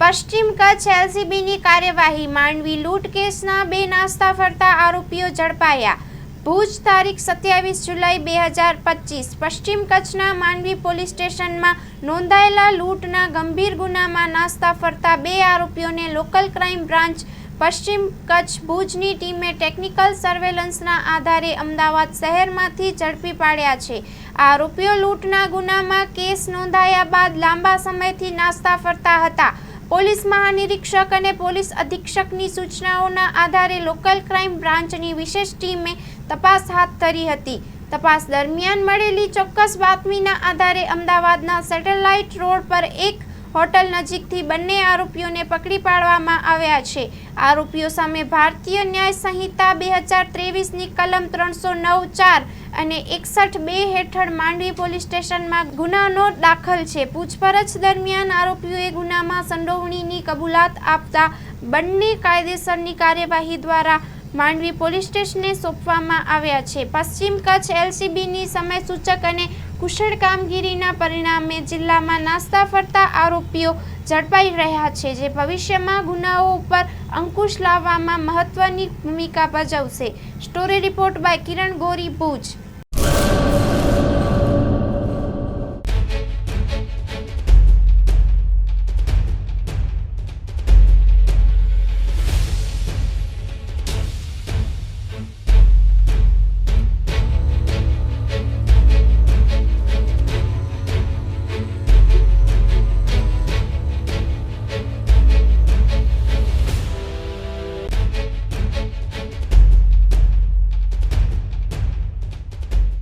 પશ્ચિમ કચ્છ એલસીબીની કાર્યવાહી। માંડવી લૂંટ કેસના 2 નાસ્તા ફરતા આરોપીઓ ઝડપાયા। ભુજ તારીખ 27 જુલાઈ 2025 પશ્ચિમ કચ્છના માંડવી પોલીસ સ્ટેશનમાં નોંધાયેલા લૂંટના ગંભીર ગુનામાં નાસ્તા ફરતા 2 આરોપીઓને લોકલ ક્રાઇમ બ્રાન્ચ પશ્ચિમ કચ્છ ભુજની ટીમે ટેકનિકલ સર્વેલન્સના આધારે અમદાવાદ શહેરમાંથી ઝડપી પાડ્યા છે। આરોપીઓ લૂંટના ગુનામાં કેસ નોંધાયા બાદ લાંબા સમયથી નાસ્તા ફરતા હતા। પોલીસ મહાનિરીક્ષક અને પોલીસ અધિક્ષકની સૂચનાઓના આધારે લોકલ ક્રાઇમ બ્રાન્ચની વિશેષ ટીમે તપાસ હાથ ધરી હતી। તપાસ દરમિયાન મળેલી ચોક્કસ બાતમીના આધારે અમદાવાદના સેટેલાઇટ રોડ પર એક હોટલ નજીકથી બંને આરોપીઓને પકડી પાડવામાં આવ્યા છે। આરોપીઓ સામે ભારતીય ન્યાય સંહિતા 2023ની કલમ 309(4) અને 61(2) હેઠળ માંડવી પોલીસ સ્ટેશનમાં ગુનાનો દાખલ છે। પૂછપરછ દરમિયાન આરોપીઓએ ગુનામાં સંડોવણીની કબૂલાત આપતા બંને કાયદેસરની કાર્યવાહી દ્વારા માંડવી પોલીસ સ્ટેશને સોંપવામાં આવ્યા છે। પશ્ચિમ કચ્છ એલસીબીની સમયસૂચક અને કુશળ કામગીરીના પરિણામે જિલ્લામાં નાસ્તા ફરતા આરોપીઓ ઝડપાઈ રહ્યા છે, જે ભવિષ્યમાં ગુનાઓ ઉપર અંકુશ લાવવામાં મહત્વની ભૂમિકા ભજવશે। Story report by Kiran Gori, Bhuj.